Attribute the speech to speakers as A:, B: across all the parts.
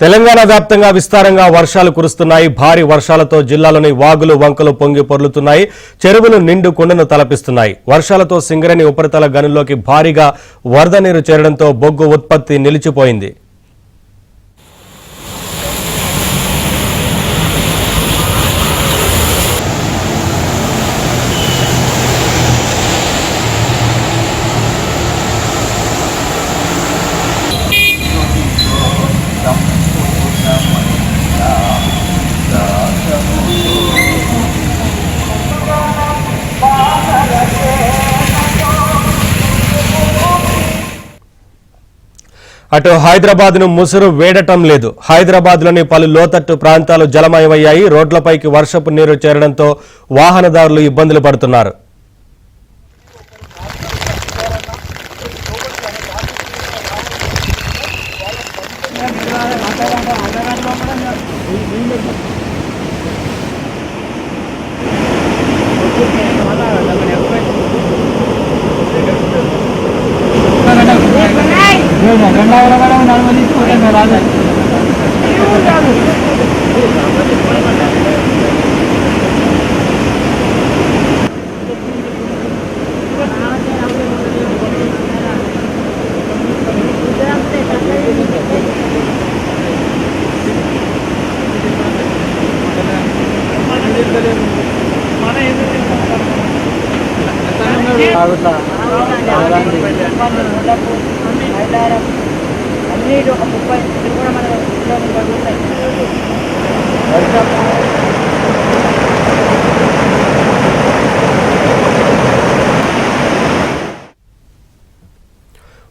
A: తెలంగాణ వ్యాప్తంగా విస్తారంగా వర్షాలు కురుస్తున్నాయి. భారీ వర్షాలతో జిల్లాలోని వాగులు వంకలు పొంగి పొర్లుతున్నాయి. చెరువులు నిండు కొండను తలపిస్తున్నాయి. వర్షాలతో సింగరేణి ఉపరితల గనుల్లోకి భారీగా వరద నీరు చేరడంతో బొగ్గు ఉత్పత్తి నిలిచిపోయింది. అటు హైదరాబాద్ ను ముసురు వేడటం లేదు. హైదరాబాద్ లోని పలు లోతట్టు ప్రాంతాలు జలమయమయ్యాయి. రోడ్లపైకి వర్షపు నీరు చేరడంతో వాహనదారులు ఇబ్బందులు పడుతున్నారు.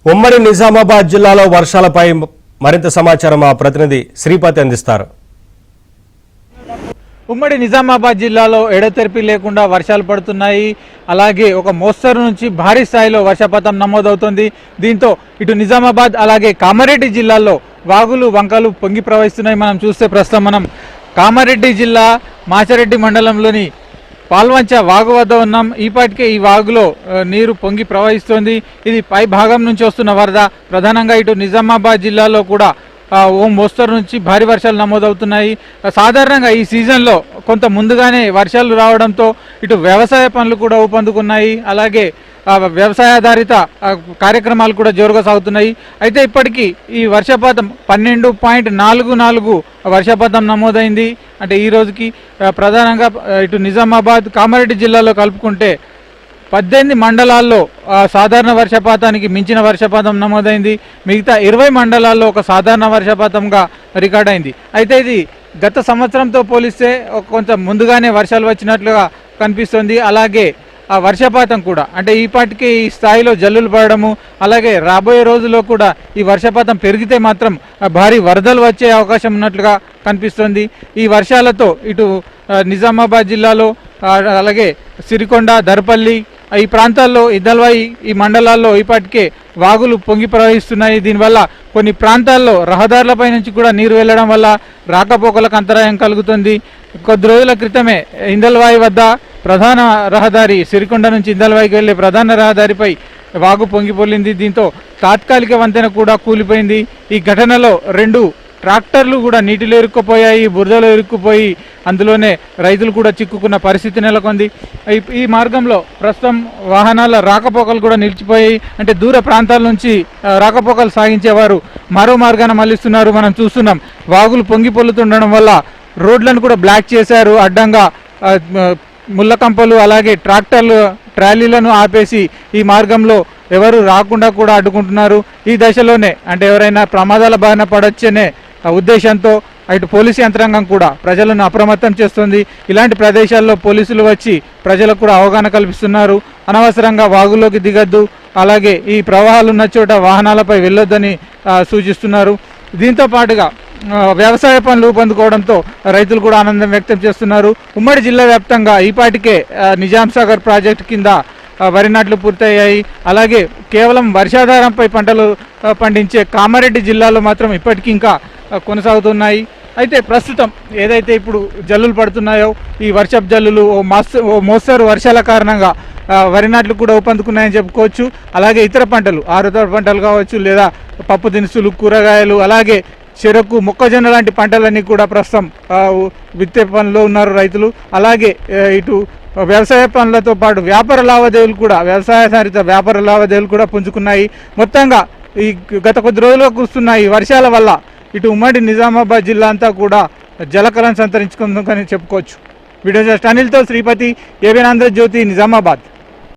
A: ఉమ్మడి నిజామాబాద్ జిల్లాలో వర్షాలపై మరింత సమాచారం మా ప్రతినిధి శ్రీపతి అందిస్తారు.
B: ఉమ్మడి నిజామాబాద్ జిల్లాలో ఎడతెరిపి లేకుండా వర్షాలు పడుతున్నాయి. అలాగే ఒక మోస్తరు నుంచి భారీ స్థాయిలో వర్షపాతం నమోదవుతుంది. దీంతో ఇటు నిజామాబాద్ అలాగే కామారెడ్డి జిల్లాల్లో వాగులు వంకలు పొంగి ప్రవహిస్తున్నాయి. మనం చూస్తే ప్రస్తుతం మనం కామారెడ్డి జిల్లా మాచారెడ్డి మండలంలోని పాల్వంచ వాగు వద్ద ఉన్నాం. ఈపాటికే ఈ వాగులో నీరు పొంగి ప్రవహిస్తోంది. ఇది పై భాగం నుంచి వస్తున్న వరద. ప్రధానంగా ఇటు నిజామాబాద్ జిల్లాలో కూడా ఓ మోస్తరు నుంచి భారీ వర్షాలు నమోదవుతున్నాయి. సాధారణంగా ఈ సీజన్లో కొంత ముందుగానే వర్షాలు రావడంతో ఇటు వ్యవసాయ పనులు కూడా ఊపందుకున్నాయి. అలాగే వ్యవసాయాధారిత కార్యక్రమాలు కూడా జోరుగా సాగుతున్నాయి. అయితే ఇప్పటికీ ఈ వర్షపాతం 12.44 వర్షపాతం నమోదైంది. అంటే ఈ రోజుకి ప్రధానంగా ఇటు నిజామాబాద్ కామారెడ్డి జిల్లాలో కలుపుకుంటే 18 మండలాల్లో సాధారణ వర్షపాతానికి మించిన వర్షపాతం నమోదైంది. మిగతా 20 మండలాల్లో ఒక సాధారణ వర్షపాతంగా రికార్డైంది. అయితే ఇది గత సంవత్సరంతో పోలిస్తే కొంత ముందుగానే వర్షాలు వచ్చినట్లుగా కనిపిస్తుంది. అలాగే ఆ వర్షపాతం కూడా అంటే ఈపాటికి ఈ స్థాయిలో జల్లులు పడడము, అలాగే రాబోయే రోజుల్లో కూడా ఈ వర్షపాతం పెరిగితే మాత్రం భారీ వరదలు వచ్చే అవకాశం ఉన్నట్లుగా కనిపిస్తుంది. ఈ వర్షాలతో ఇటు నిజామాబాద్ జిల్లాలో అలాగే సిరికొండ, దర్పల్లి ఈ ప్రాంతాల్లో ఇద్దల్వాయి ఈ మండలాల్లో ఇప్పటికే వాగులు పొంగి ప్రవహిస్తున్నాయి. దీనివల్ల కొన్ని ప్రాంతాల్లో రహదారులపై నుంచి కూడా నీరు వెళ్లడం వల్ల రాకపోకలకు అంతరాయం కలుగుతుంది. కొద్ది రోజుల క్రితమే ఇందల్వాయి వద్ద ప్రధాన రహదారి సిరికొండ నుంచి ఇందల్వాయికి వెళ్లే ప్రధాన రహదారిపై వాగు పొంగి పొర్లింది. దీంతో తాత్కాలిక వంతెన కూడా కూలిపోయింది. ఈ ఘటనలో 2 ట్రాక్టర్లు కూడా నీటిలో ఇరుక్కుపోయాయి, బురదలో ఇరుక్కుపోయి అందులోనే రైతులు కూడా చిక్కుకున్న పరిస్థితి నెలకొంది. ఈ మార్గంలో ప్రస్తుతం వాహనాల రాకపోకలు కూడా నిలిచిపోయాయి. అంటే దూర ప్రాంతాల నుంచి రాకపోకలు సాగించేవారు మరో మార్గాన మళ్లిస్తున్నారు. మనం చూస్తున్నాం వాగులు పొంగి పొల్లుతుండడం వల్ల రోడ్లను కూడా బ్లాక్ చేశారు. అడ్డంగా ముళ్ళకంపలు అలాగే ట్రాలీలను ఆపేసి ఈ మార్గంలో ఎవరు రాకుండా కూడా అడ్డుకుంటున్నారు. ఈ దశలోనే అంటే ఎవరైనా ప్రమాదాల బారిన పడొచ్చనే ఉద్దేశంతో ఇటు పోలీసు యంత్రాంగం కూడా ప్రజలను అప్రమత్తం చేస్తుంది. ఇలాంటి ప్రదేశాల్లో పోలీసులు వచ్చి ప్రజలకు కూడా అవగాహన కల్పిస్తున్నారు. అనవసరంగా వాగులోకి దిగద్దు, అలాగే ఈ ప్రవాహాలు ఉన్న చోట వాహనాలపై వెళ్ళొద్దని సూచిస్తున్నారు. దీంతో పాటుగా వ్యవసాయ పనులు పొందుకోవడంతో రైతులు కూడా ఆనందం వ్యక్తం చేస్తున్నారు. ఉమ్మడి జిల్లా వ్యాప్తంగా ఈపాటికే నిజాం సాగర్ ప్రాజెక్టు కింద వరి నాట్లు పూర్తయ్యాయి. అలాగే కేవలం వర్షాధారంపై పంటలు పండించే కామారెడ్డి జిల్లాలో మాత్రం ఇప్పటికీ ఇంకా కొనసాగుతున్నాయి. అయితే ప్రస్తుతం ఏదైతే ఇప్పుడు జల్లులు పడుతున్నాయో ఈ వర్షపు జల్లులు ఓ మోస్తరు వర్షాల కారణంగా వరి నాట్లు కూడా ఊపందుకున్నాయని చెప్పుకోవచ్చు. అలాగే ఇతర పంటలు ఆరుతర పంటలు కావచ్చు, లేదా పప్పు దినుసులు, కూరగాయలు, అలాగే చెరకు, మొక్కజొన్న లాంటి పంటలన్నీ కూడా ప్రస్తుతం విత్తే పనిలో ఉన్నారు రైతులు. అలాగే ఇటు వ్యవసాయ పనులతో పాటు వ్యాపార లావాదేవీలు కూడా, వ్యవసాయాధారిత వ్యాపార లావాదేవీలు కూడా పుంజుకున్నాయి. మొత్తంగా ఈ గత కొద్ది రోజులుగా కురుస్తున్న ఈ వర్షాల వల్ల ఇటు ఉమ్మడి నిజామాబాద్ జిల్లా అంతా కూడా జలకళను సంతరించుకుందని చెప్పుకోవచ్చు. వీడియో జర్నలిస్ట్ అనిల్తో శ్రీపతి, ఏబిఎన్ ఆంధ్రజ్యోతి, నిజామాబాద్.